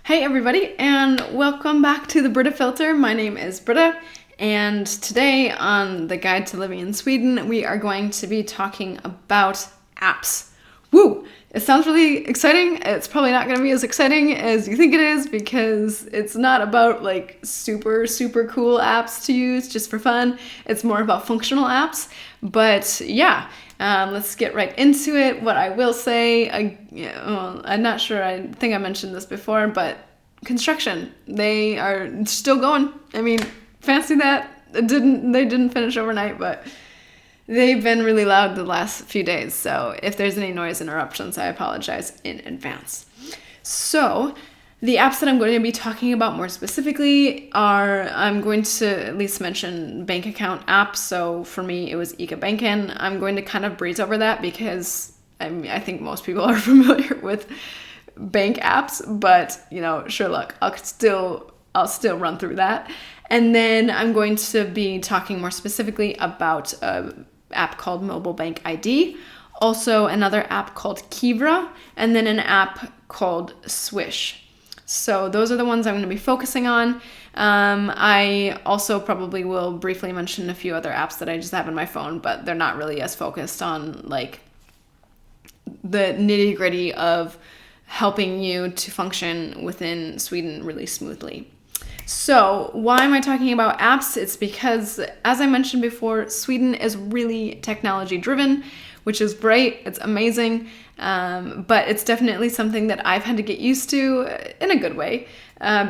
Hey everybody, and welcome back to the Brita Filter. My name is Britta, and today on the Guide to Living in Sweden, we are going to be talking about apps. Woo! It sounds really exciting. It's probably not going to be as exciting as you think it is because it's not about like super cool apps to use just for fun. It's more about functional apps. But yeah, let's get right into it. What I will say, I'm not sure, I think I mentioned this before, but construction, they are still going. I mean, fancy that. They didn't finish overnight, but they've been really loud the last few days. So if there's any noise interruptions, I apologize in advance. So the apps that I'm going to be talking about more specifically are, I'm going to at least mention bank account apps. So for me, it was Banken. I'm going to kind of breeze over that because I think most people are familiar with bank apps, but sure luck. I'll still run through that. And then I'm going to be talking more specifically about an app called Mobil BankID, also another app called Kivra, and then an app called Swish. So those are the ones I'm going to be focusing on. I also probably will briefly mention a few other apps that I just have on my phone, but they're not really as focused on like the nitty-gritty of helping you to function within Sweden really smoothly. So why am I talking about apps? It's because, as I mentioned before, Sweden is really technology driven, which is great. It's amazing. But it's definitely something that I've had to get used to in a good way,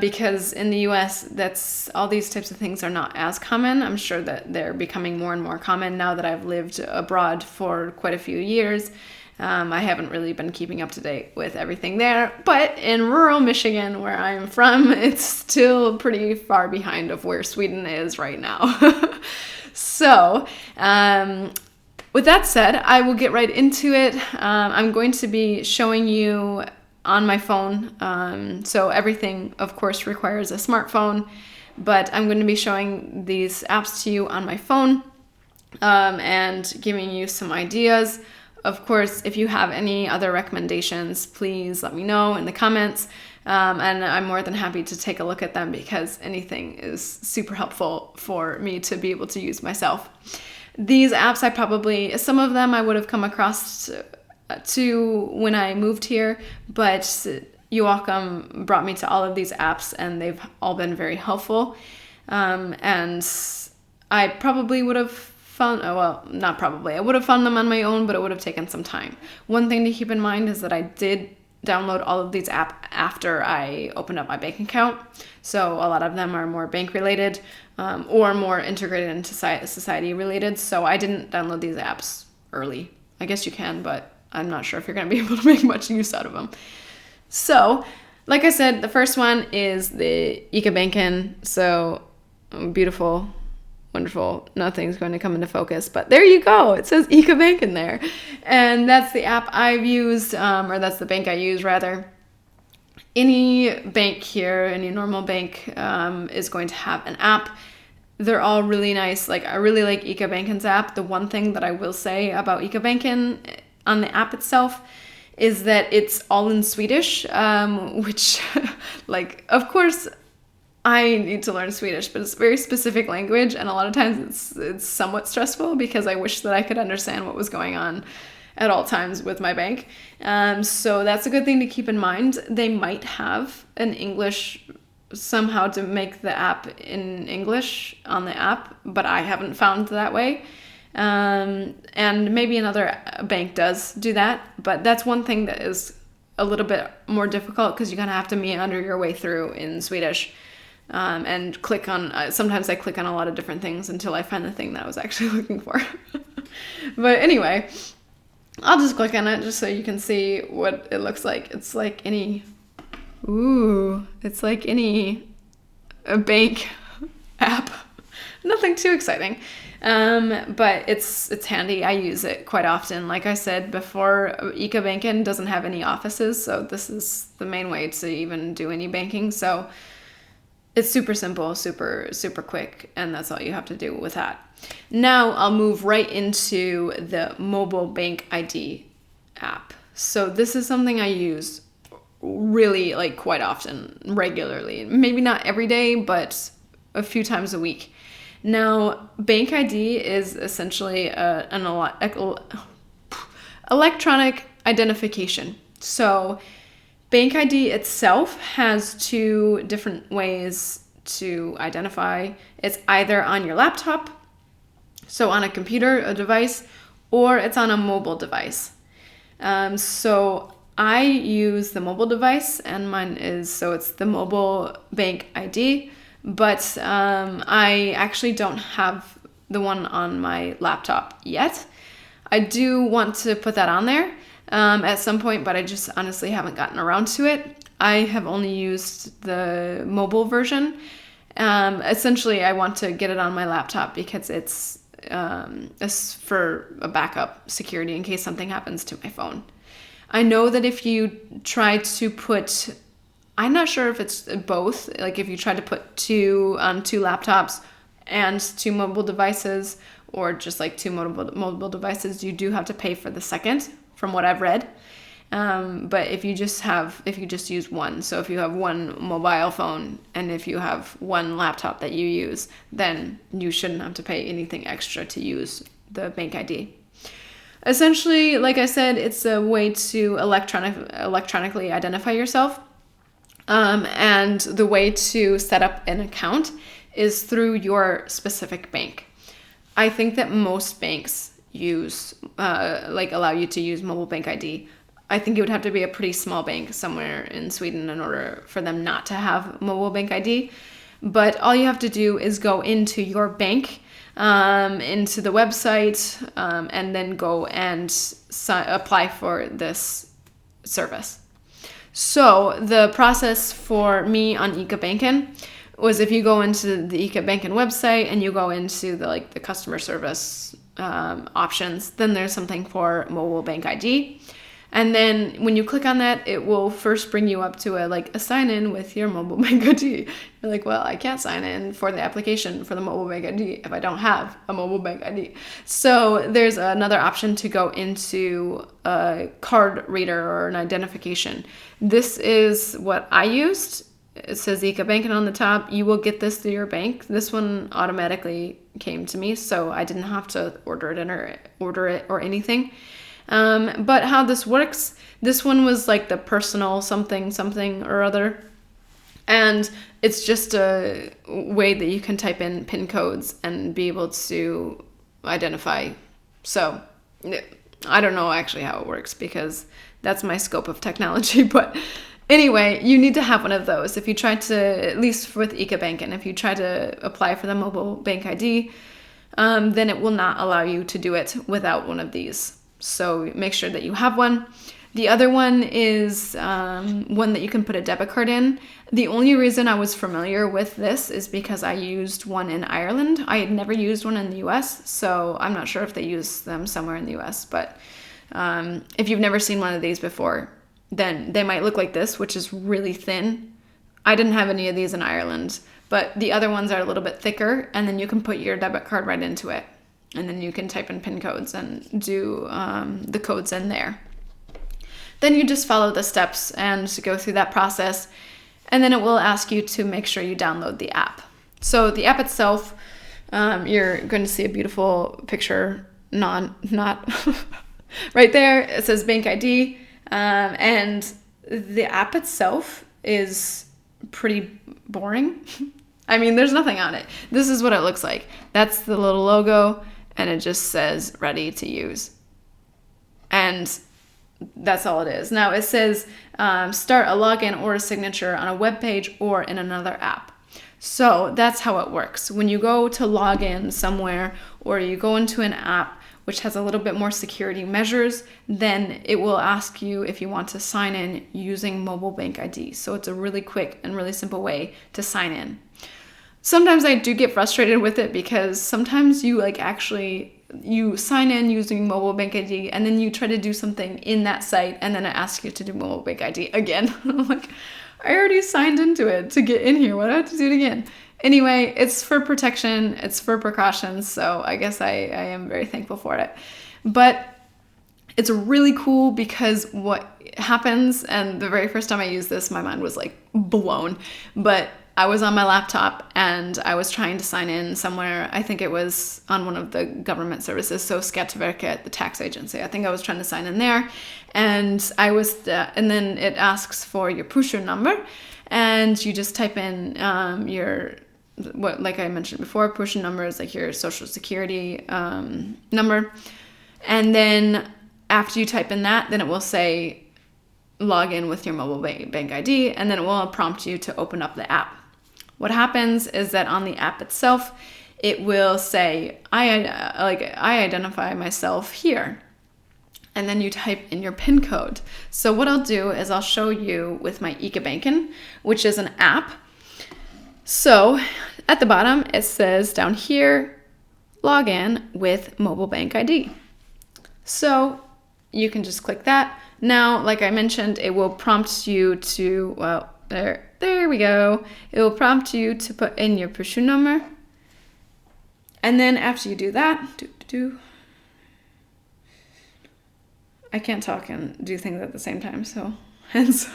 because in the US, all these types of things are not as common. I'm sure that they're becoming more and more common now that I've lived abroad for quite a few years. I haven't really been keeping up to date with everything there, but in rural Michigan, where I'm from, it's still pretty far behind of where Sweden is right now. So, with that said, I will get right into it. I'm going to be showing you on my phone. So everything, of course, requires a smartphone, but I'm going to be showing these apps to you on my phone, and giving you some ideas. Of course, if you have any other recommendations, please let me know in the comments. And I'm more than happy to take a look at them because anything is super helpful for me to be able to use myself. These apps, some of them I would have come across to when I moved here, but Joachim brought me to all of these apps and they've all been very helpful. And I probably would have I would have found them on my own, but it would have taken some time. One thing to keep in mind is that I did download all of these apps after I opened up my bank account. So a lot of them are more bank related, or more integrated into society related. So I didn't download these apps early. I guess you can, but I'm not sure if you're going to be able to make much use out of them. So, like I said, the first one is the Banken. So beautiful, wonderful. Nothing's going to come into focus, but there you go. It says Bank in there. And that's the app I've used, or that's the bank I use rather. Any bank here, any normal bank, is going to have an app. They're all really nice. Like, I really like Banken's app. The one thing that I will say about Banken on the app itself is that it's all in Swedish, which like, of course, I need to learn Swedish, but it's a very specific language, and a lot of times it's somewhat stressful because I wish that I could understand what was going on at all times with my bank. So that's a good thing to keep in mind. They might have an English somehow to make the app in English on the app, but I haven't found that way. And maybe another bank does do that, but that's one thing that is a little bit more difficult because you're going to have to meander your way through in Swedish. And click on, sometimes I click on a lot of different things until I find the thing that I was actually looking for. But anyway, I'll just click on it just so you can see what it looks like. It's like any a bank app. Nothing too exciting. But it's handy. I use it quite often. Like I said before, Banken doesn't have any offices, so this is the main way to even do any banking. So it's super simple, super quick, and that's all you have to do with that. Now I'll move right into the Mobil BankID app. So this is something I use really like quite often, regularly. Maybe not every day, but a few times a week. Now, BankID is essentially an electronic identification. So BankID itself has two different ways to identify. It's either on your laptop, so on a computer, a device, or it's on a mobile device. So I use the mobile device, and mine is, so it's the Mobil BankID, but I actually don't have the one on my laptop yet. I do want to put that on there at some point, but I just honestly haven't gotten around to it. I have only used the mobile version. Essentially, I want to get it on my laptop because it's for a backup security in case something happens to my phone. I know that if you try to put, I'm not sure if it's both, like if you try to put two laptops and two mobile devices, or just like two mobile devices, you do have to pay for the second, from what I've read. But if you just use one, so if you have one mobile phone and if you have one laptop that you use, then you shouldn't have to pay anything extra to use the BankID. Essentially, like I said, it's a way to electronically identify yourself. And the way to set up an account is through your specific bank. I think that most banks allow you to use Mobil BankID. I think it would have to be a pretty small bank somewhere in Sweden in order for them not to have Mobil BankID. But all you have to do is go into your bank, into the website, and then go and apply for this service. So the process for me on ICA Banken was, if you go into the ICA Banken website and you go into the customer service options, then there's something for Mobil BankID. And then when you click on that, it will first bring you up to a sign in with your Mobil BankID. You're like, well, I can't sign in for the application for the Mobil BankID if I don't have a Mobil BankID. So there's another option to go into a card reader or an identification. This is what I used. It says ICA Banken on the top. You will get this through your bank. This one automatically came to me, so I didn't have to order it or anything. But how this works, this one was like the personal something or other. And it's just a way that you can type in PIN codes and be able to identify. So I don't know actually how it works because that's my scope of technology. But anyway, you need to have one of those. If you try to, at least with ICA Banken, if you try to apply for the Mobil BankID, then it will not allow you to do it without one of these. So make sure that you have one. The other one is one that you can put a debit card in. The only reason I was familiar with this is because I used one in Ireland. I had never used one in the US, so I'm not sure if they use them somewhere in the US. But if you've never seen one of these before, then they might look like this, which is really thin. I didn't have any of these in Ireland, but the other ones are a little bit thicker, and then you can put your debit card right into it. And then you can type in PIN codes and do the codes in there. Then you just follow the steps and go through that process. And then it will ask you to make sure you download the app. So the app itself, you're going to see a beautiful picture, not right there. It says BankID. And the app itself is pretty boring. I mean, there's nothing on it. This is what it looks like. That's the little logo. And it just says ready to use. And that's all it is. Now it says start a login or a signature on a web page or in another app. So that's how it works. When you go to log in somewhere or you go into an app which has a little bit more security measures, then it will ask you if you want to sign in using Mobil BankID. So it's a really quick and really simple way to sign in. Sometimes I do get frustrated with it because sometimes you you sign in using Mobil BankID and then you try to do something in that site and then it asks you to do Mobil BankID again. I'm like, I already signed into it to get in here. Why do I have to do it again? Anyway, it's for protection. It's for precautions. So I guess I am very thankful for it. But It's really cool because what happens, and the very first time I used this, my mind was like blown, but I was on my laptop and I was trying to sign in somewhere. I think it was on one of the government services, so Skatteverket, the tax agency. I think I was trying to sign in there, and and then it asks for your pusher number, and you just type in like I mentioned before, pusher number is like your social security number, and then after you type in that, then it will say log in with your mobile bank ID, and then it will prompt you to open up the app. What happens is that on the app itself, it will say, I identify myself here. And then you type in your PIN code. So what I'll do is I'll show you with my ICA-banken, which is an app. So at the bottom, it says down here, log in with mobile bank ID. So you can just click that. Now, like I mentioned, it will prompt you to, well, there we go. It will prompt you to put in your pusher number. And then after you do that, I can't talk and do things at the same time, so hence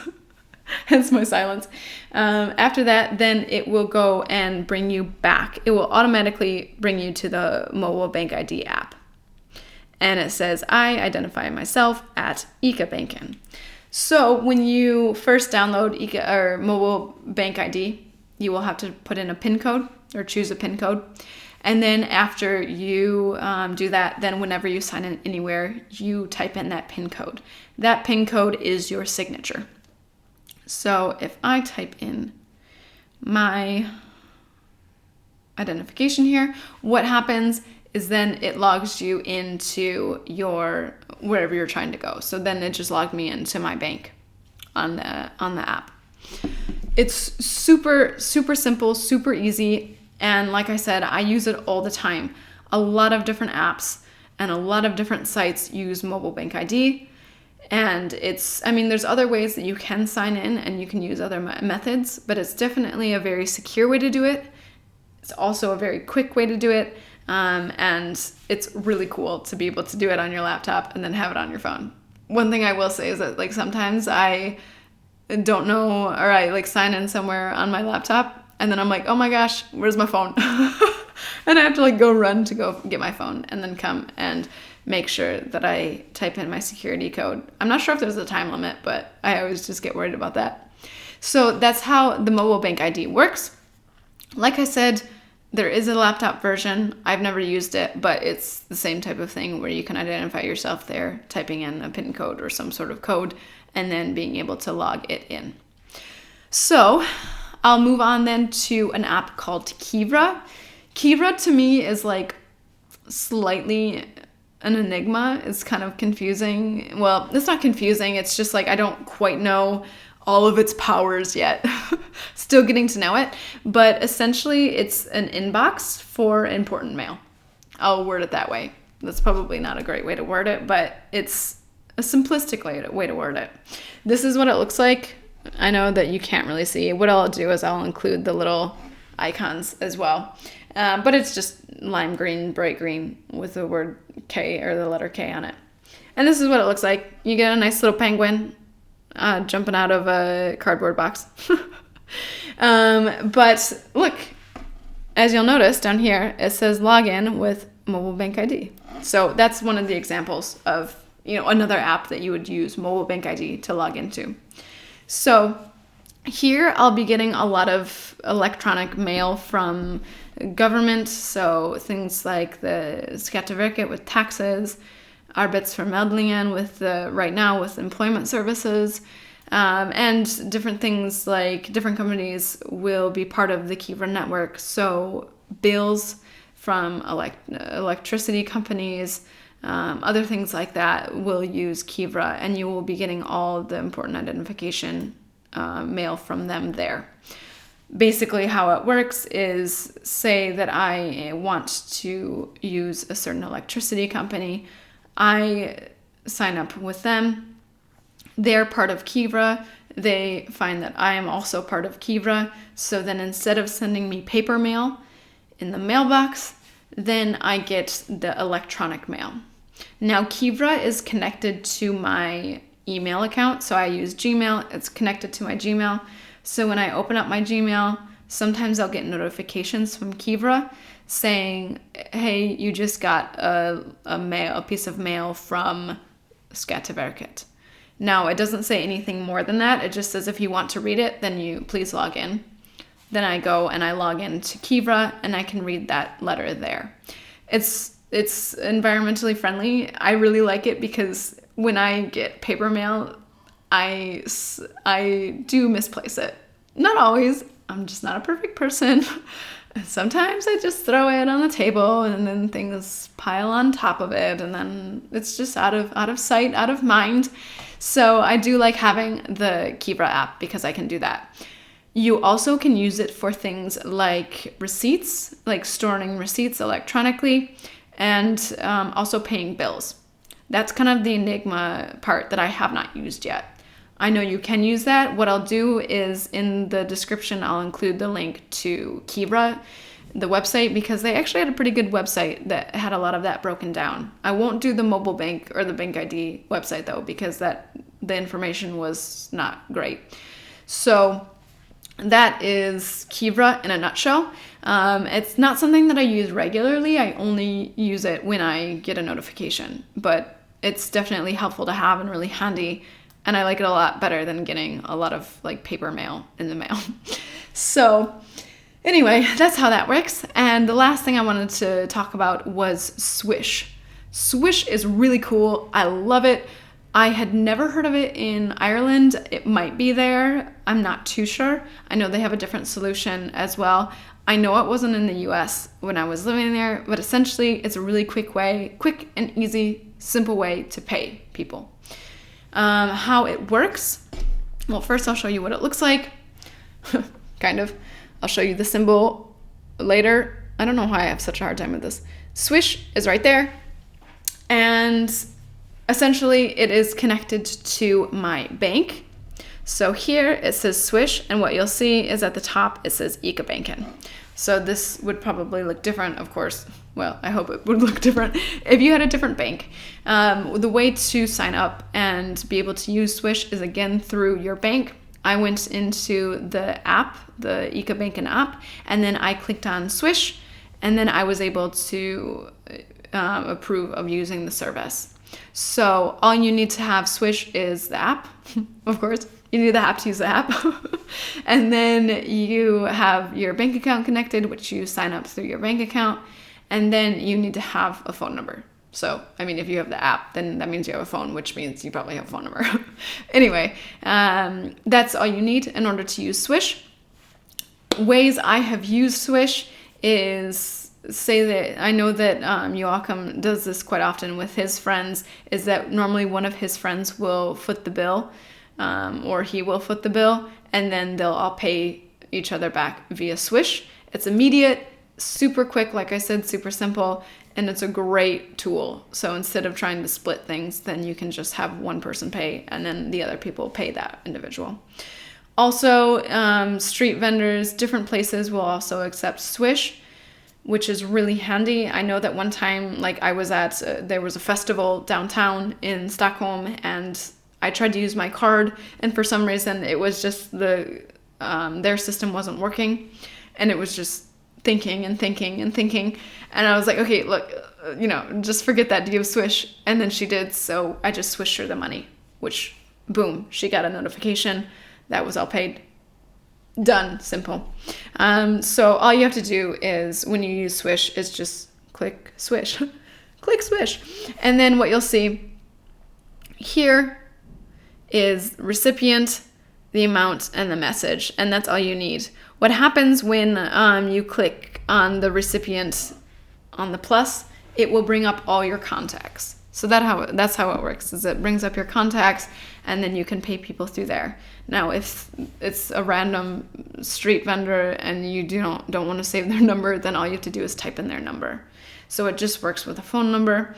my silence. After that, then it will go and bring you back. It will automatically bring you to the mobile bank ID app. And it says, I identify myself at ICA-banken. So when you first download ICA or mobile bank ID, you will have to put in a PIN code or choose a PIN code. And then after you do that, then whenever you sign in anywhere, you type in that PIN code. That PIN code is your signature. So if I type in my identification here, what happens is then it logs you into your wherever you're trying to go. So then it just logged me into my bank on the app. It's super simple, super easy, and like I said, I use it all the time. A lot of different apps and a lot of different sites use mobile bank ID, and there's other ways that you can sign in and you can use other methods, but it's definitely a very secure way to do it. It's also a very quick way to do it. And it's really cool to be able to do it on your laptop and then have it on your phone. One thing I will say is that like sometimes I don't know, or I like sign in somewhere on my laptop and then I'm like, oh my gosh, where's my phone? And I have to like go run to go get my phone and then come and make sure that I type in my security code. I'm not sure if there's a time limit, but I always just get worried about that. So that's how the mobile bank ID works. Like I said, there is a laptop version. I've never used it, but it's the same type of thing where you can identify yourself there, typing in a PIN code or some sort of code, and then being able to log it in. So I'll move on then to an app called Kivra. Kivra to me is like slightly an enigma. It's kind of confusing. Well, it's not confusing. It's just like I don't quite know all of its powers yet. Still getting to know it. But essentially, it's an inbox for important mail. I'll word it that way. That's probably not a great way to word it, but it's a simplistic way to word it. This is what it looks like. I know that you can't really see. What I'll do is I'll include the little icons as well. But it's just lime green, bright green with the word K or the letter K on it. And this is what it looks like. You get a nice little penguin jumping out of a cardboard box. But look, as you'll notice down here, it says login with mobile bank ID. So that's one of the examples of, another app that you would use mobile bank ID to log into. So here I'll be getting a lot of electronic mail from government. So things like the Skatteverket with taxes, Arbetsförmedlingen with right now with employment services, and different things like different companies will be part of the Kivra network. So bills from electricity companies, other things like that will use Kivra, and you will be getting all the important identification mail from them there. Basically how it works is, say that I want to use a certain electricity company, I sign up with them. They're part of Kivra. They find that I am also part of Kivra. So then instead of sending me paper mail in the mailbox, then I get the electronic mail. Now, Kivra is connected to my email account. So I use Gmail. It's connected to my Gmail. So when I open up my Gmail, sometimes I'll get notifications from Kivra saying, hey, you just got a piece of mail from Skatteverket. Now, it doesn't say anything more than that. It just says if you want to read it, then you please log in. Then I go and I log into Kivra and I can read that letter there. It's environmentally friendly. I really like it because when I get paper mail, I do misplace it. Not always. I'm just not a perfect person. Sometimes I just throw it on the table and then things pile on top of it and then it's just out of sight, out of mind. So I do like having the Kivra app because I can do that. You also can use it for things like receipts, like storing receipts electronically, and also paying bills. That's kind of the enigma part that I have not used yet. I know you can use that. What I'll do is in the description, I'll include the link to Kivra, the website, because they actually had a pretty good website that had a lot of that broken down. I won't do the Mobil Bank or the BankID website though, because the information was not great. So that is Kivra in a nutshell. It's not something that I use regularly. I only use it when I get a notification, but it's definitely helpful to have and really handy. And I like it a lot better than getting a lot of like paper mail in the mail. So anyway, that's how that works. And the last thing I wanted to talk about was Swish. Swish is really cool. I love it. I had never heard of it in Ireland. It might be there. I'm not too sure. I know they have a different solution as well. I know it wasn't in the US when I was living there, but essentially it's a really quick and easy, simple way to pay people. How it works. Well, first I'll show you what it looks like. Kind of. I'll show you the symbol later. I don't know why I have such a hard time with this. Swish is right there. And essentially it is connected to my bank. So here it says Swish, and what you'll see is at the top it says ICA-banken. So this would probably look different, of course. Well, I hope it would look different if you had a different bank. The way to sign up and be able to use Swish is again through your bank. I went into the app, the ICA-banken app, and then I clicked on Swish, and then I was able to approve of using the service. So all you need to have Swish is the app, of course. You need the app to use the app. And then you have your bank account connected, which you sign up through your bank account. And then you need to have a phone number. So, I mean, if you have the app, then that means you have a phone, which means you probably have a phone number. Anyway, that's all you need in order to use Swish. Ways I have used Swish is, say that I know that Joachim does this quite often with his friends, is that normally one of his friends will foot the bill, or he will foot the bill, and then they'll all pay each other back via Swish. It's immediate, super quick, like I said, super simple, and it's a great tool. So instead of trying to split things, then you can just have one person pay, and then the other people pay that individual. Also, street vendors, different places will also accept Swish, which is really handy. I know that one time, like I was at, there was a festival downtown in Stockholm, and I tried to use my card, and for some reason it was just their system wasn't working, and it was just thinking. And I was like, okay, look, just forget that, do you have Swish? And then she did, so I just swished her the money, which, boom, she got a notification. That was all paid. Done. Simple. So all you have to do is, when you use Swish, is just click Swish. Click Swish. And then what you'll see here is recipient, the amount, and the message. And that's all you need. What happens when you click on the recipient on the plus, it will bring up all your contacts. So that's how it works, is it brings up your contacts, and then you can pay people through there. Now, if it's a random street vendor and you don't want to save their number, then all you have to do is type in their number. So it just works with a phone number.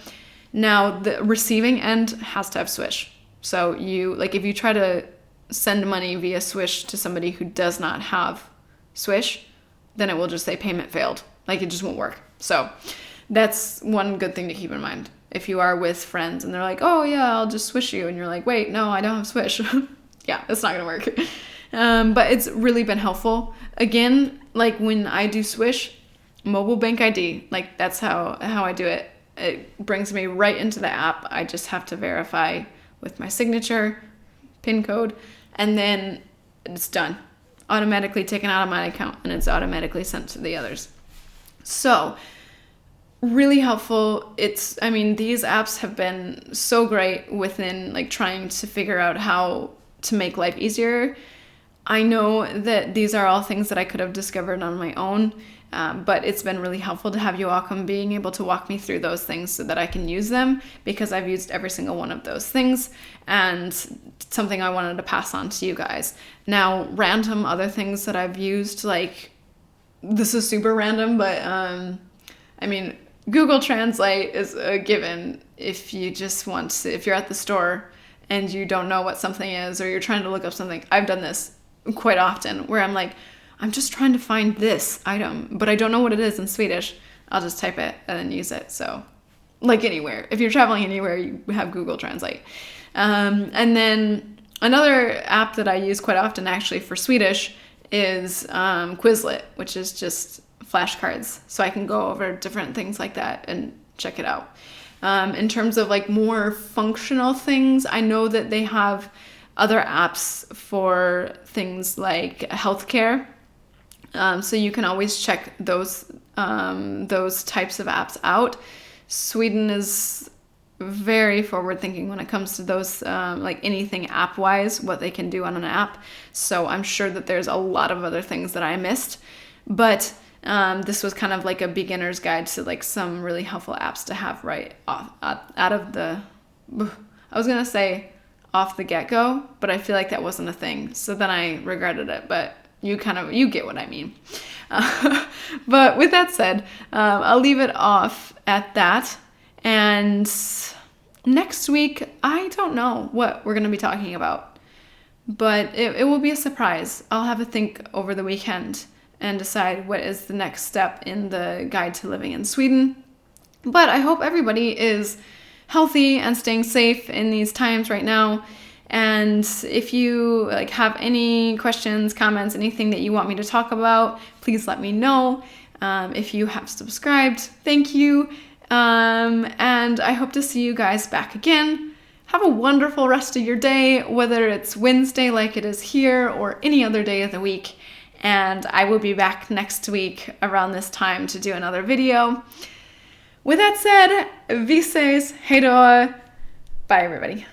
Now, the receiving end has to have Swish. So if you try to send money via Swish to somebody who does not have Swish, then it will just say payment failed. Like, it just won't work. So that's one good thing to keep in mind. if you are with friends and they're like, oh yeah, I'll just Swish you. And you're like, wait, no, I don't have Swish. Yeah, it's not going to work. But it's really been helpful. Again, like when I do Swish, Mobil BankID, like that's how I do it. It brings me right into the app. I just have to verify with my signature, PIN code, and then it's done. Automatically taken out of my account, and it's automatically sent to the others. So really helpful. These apps have been so great within like trying to figure out how to make life easier. I know that these are all things that I could have discovered on my own, but it's been really helpful to have you all being able to walk me through those things so that I can use them, because I've used every single one of those things, and something I wanted to pass on to you guys. Now, random other things that I've used, like this is super random, but Google Translate is a given if you just want to, if you're at the store and you don't know what something is, or you're trying to look up something. I've done this quite often where I'm like, I'm just trying to find this item, but I don't know what it is in Swedish. I'll just type it and then use it. So like anywhere, if you're traveling anywhere, you have Google Translate. And then another app that I use quite often actually for Swedish is Quizlet, which is just flashcards. So I can go over different things like that and check it out. In terms of like more functional things, I know that they have other apps for things like healthcare. So you can always check those types of apps out. Sweden is very forward thinking when it comes to those, like anything app wise, what they can do on an app. So I'm sure that there's a lot of other things that I missed, but this was kind of like a beginner's guide to like some really helpful apps to have right off, out of the, I was going to say off the get-go, but I feel like that wasn't a thing. So then I regretted it, but you get what I mean. But with that said, I'll leave it off at that. And next week, I don't know what we're going to be talking about, but it will be a surprise. I'll have a think over the weekend and decide what is the next step in the guide to living in Sweden. But I hope everybody is healthy and staying safe in these times right now. And if you like have any questions, comments, anything that you want me to talk about, please let me know. If you have subscribed, thank you. And I hope to see you guys back again. Have a wonderful rest of your day, whether it's Wednesday like it is here or any other day of the week. And I will be back next week around this time to do another video. With that said, vi ses, hej då, bye everybody.